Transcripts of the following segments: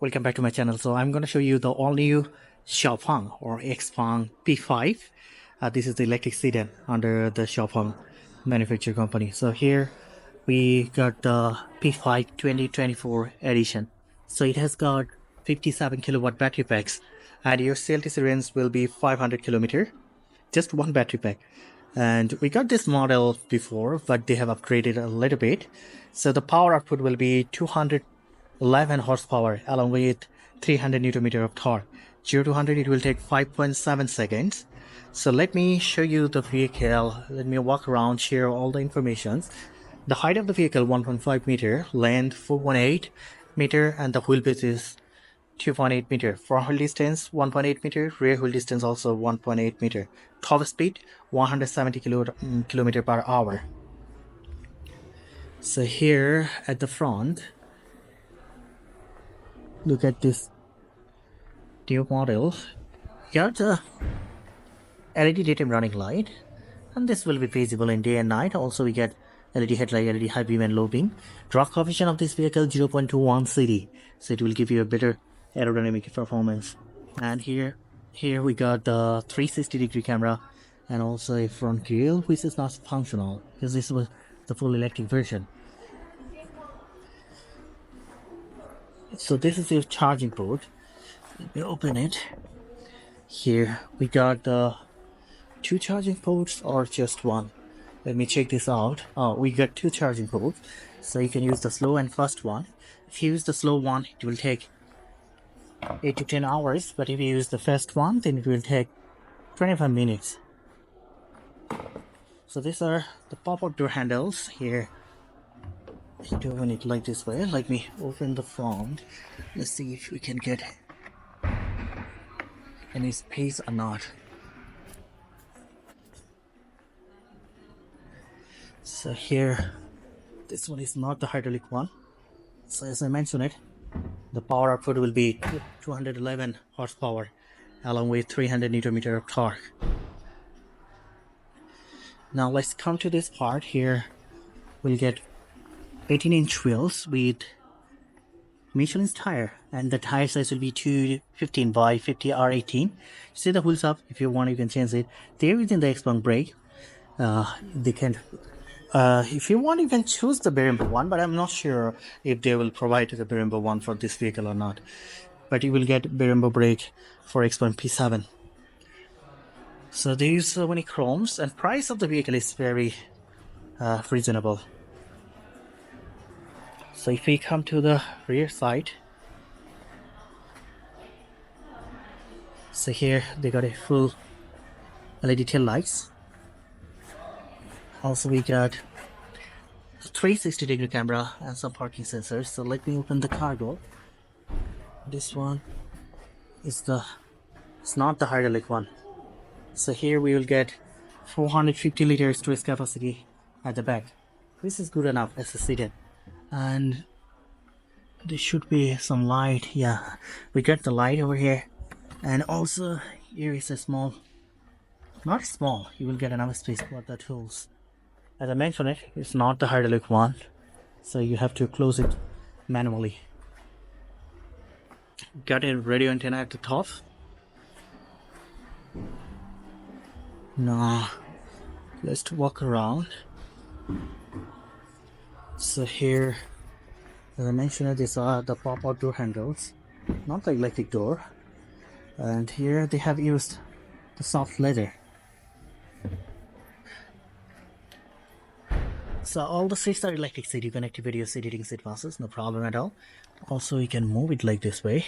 welcome back to my channel. So I'm going to show you the all new Xpeng or Xpeng P5. This is the electric sedan under the Xpeng manufacturer company. So here we got the P5 2024 edition. So it has got 57 kilowatt battery packs and your CLTC range will be 500 kilometer, just one battery pack. And we got this model before, but they have upgraded a little bit. So the power output will be 211 horsepower along with 300 newton meter of torque. 0 to 100 it will take 5.7 seconds. So let me show you the vehicle. Let me walk around, share all the information. The height of the vehicle 1.5 meter, length 4.8 meter, and the wheelbase is 2.8 meter. Front wheel distance 1.8 meter, rear wheel distance also 1.8 meter. Top speed 170 kilometer per hour. So here at the front, look at this new model. Got a LED daytime running light, and this will be visible in day and night. Also we get LED headlight, LED high beam and low beam. Drag coefficient of this vehicle 0.21 CD, so it will give you a better aerodynamic performance. And here we got the 360-degree camera and also a front grille, which is not functional because this was the full electric version. So this is your charging port. Let me open it. Here we got the two charging ports or just one. Let me check this out. We got two charging ports, so you can use the slow and fast one. If you use the slow one, it will take 8 to 10 hours, but if you use the fast one, then it will take 25 minutes. So these are the pop-up door handles. Here you do open it like this way. Let me open the front. Let's see if we can get any space or not. So here, this one is not the hydraulic one. So as I mentioned it, the power output will be 211 horsepower along with 300 newton meter of torque. Now let's come to this part. Here we'll get 18-inch wheels with Michelin's tire, and the tire size will be 215 by 50 R18. See the wheels up. If you want, you can change it. There is in the Xpeng brake. They can if you want, you can choose the Brembo one, but I'm not sure if they will provide the Brembo one for this vehicle or not. But you will get Brembo brake for Xpeng P7. So they use so many chromes, and price of the vehicle is very reasonable. So if we come to the rear side, so here they got a full LED tail lights. Also we got a 360-degree camera and some parking sensors. So let me open the car door. This one is it's not the hydraulic one. So here we will get 450 liters storage capacity at the back. This is good enough as a sedan. And there should be some light. Yeah, we got the light over here. And also here is a small, not small, you will get enough space for the tools. As I mentioned it, it's not the hydraulic one, so you have to close it manually. Got a radio antenna at the top. Now let's walk around. So here, as I mentioned, these are the pop-out door handles, not the electric door. And here they have used the soft leather. So all the seats are electric seat. You can activate your seat heating seat masses, no problem at all. Also you can move it like this way.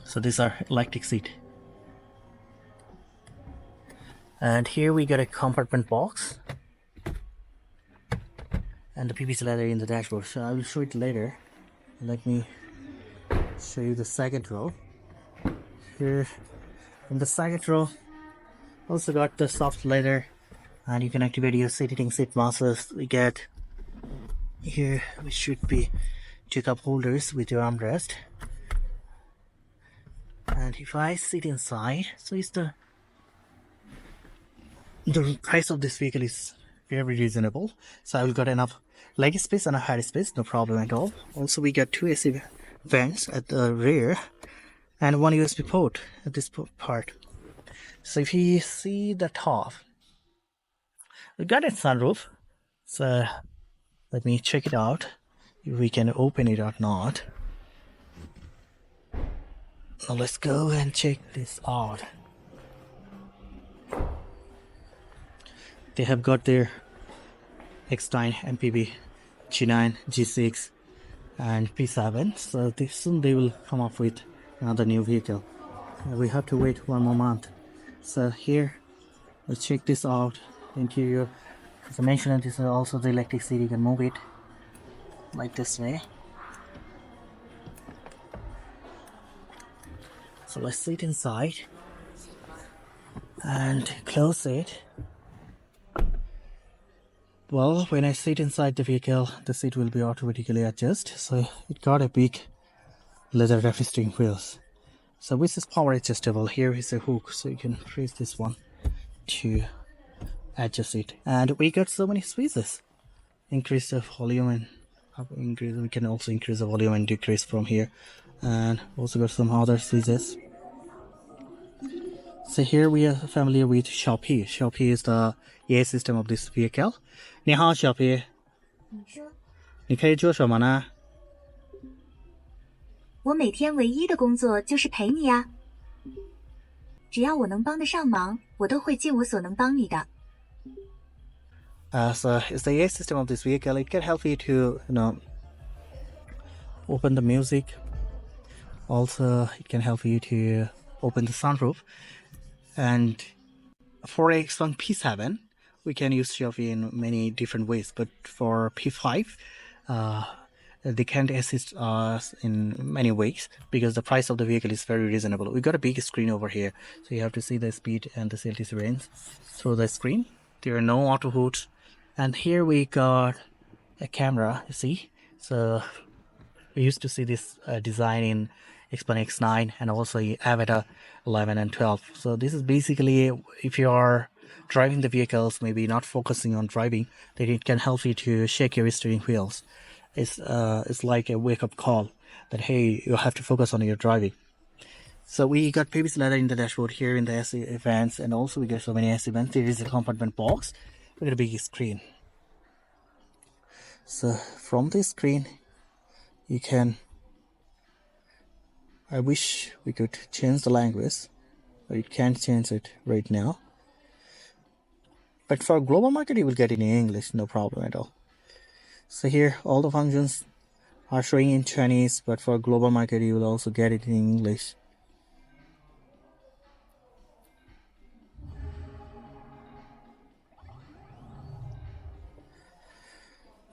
So these are electric seat. And here we got a compartment box and the PVC leather in the dashboard. So I will show it later. Let me show you the second row. Here in the second row, also got the soft leather, and you can activate your seat heating seat masses. We get here, which should be two cup holders with your armrest. And if I sit inside, so it's the price of this vehicle is very reasonable, so I will got enough leg space and a head space, no problem at all. Also, we got two AC vents at the rear and one USB port at this part. So if you see the top, we got a sunroof. So let me check it out if we can open it or not. Now let's go and check this out. They have got their X9, MPV, G9, G6 and P7. So soon they will come up with another new vehicle. We have to wait 1 more month. So here, let's check this out. Interior, as I mentioned, this is also the electric seat. You can move it like this way. So let's sit inside and close it. Well, when I sit inside the vehicle, the seat will be automatically adjusted. So it got a big leather wrapped steering wheels. So this is power adjustable. Here is a hook, so you can press this one to adjust it. And we got so many switches. Increase the volume and increase. We can also increase the volume and decrease from here. And also got some other switches. So here we are familiar with Xiaopi. Xiaopi is the AI system of this vehicle. 你好，小皮。你说，你可以做什么呢？我每天唯一的工作就是陪你呀。只要我能帮得上忙，我都会尽我所能帮你的。So it's the AI system of this vehicle. It can help you to, open the music. Also, it can help you to open the sunroof. And for Xpeng P7, we can use Xiaomi in many different ways. But for P5, they can't assist us in many ways because the price of the vehicle is very reasonable. We got a big screen over here, so you have to see the speed and the CLTC range through the screen. There are no auto hoods. And here we got a camera, you see. So we used to see this design in Xpeng X9 and also Avata 11 and 12. So this is basically, if you are driving the vehicles, maybe not focusing on driving, then it can help you to shake your steering wheels. It's like a wake-up call that, hey, you have to focus on your driving. So we got PVC leather in the dashboard here in the AC vents, and also we got so many AC vents. There is a compartment box. We got a big screen. So from this screen, you can, I wish we could change the language, but it can't change it right now. But for global market, you will get it in English, no problem at all. So here, all the functions are showing in Chinese, but for global market, you will also get it in English.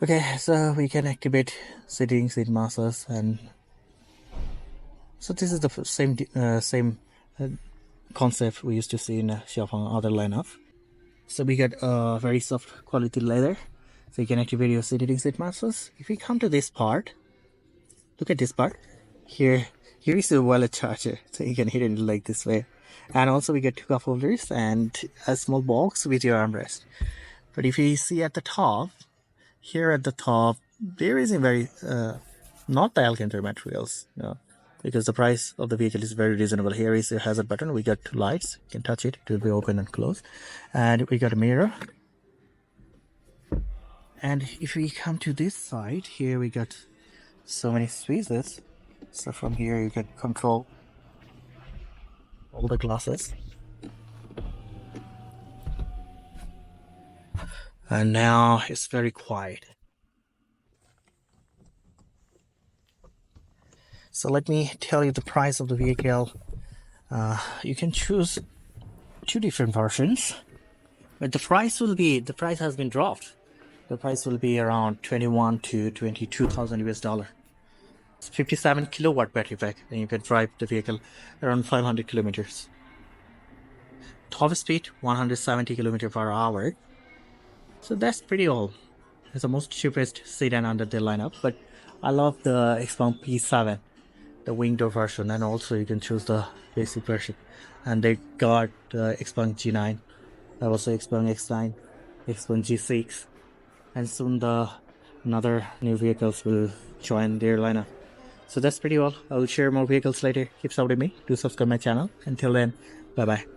Okay, so we can activate seating, seat massage, and so this is the same concept we used to see in Xiaopeng other lineup. So we got very soft quality leather, so you can activate your seating, seat massage. If we come to this part, look at this part. Here is a wallet charger, so you can hit it like this way. And also we get two cup holders and a small box with your armrest. But if you see at the top, here at the top, there is a very not the Alcantara materials, because the price of the vehicle is very reasonable. Here is a hazard button. We got two lights. You can touch it. It will be open and closed. And we got a mirror. And if we come to this side, here we got so many switches. So from here you can control all the glasses. And now it's very quiet. So let me tell you the price of the vehicle. You can choose two different versions, but the price has been dropped. The price will be around 21 to 22,000 US dollar. It's 57 kilowatt battery pack, and you can drive the vehicle around 500 kilometers. Top speed 170 kilometers per hour. So that's pretty old. It's the most cheapest sedan under the lineup, but I love the Xpeng P7, the wing door version, and also you can choose the basic version. And they got the Xpeng G9, also Xpeng X9, Xpeng G6, and soon the another new vehicles will join their lineup. So that's pretty all. I'll share more vehicles later. Keep supporting me. Do subscribe my channel. Until then, bye bye.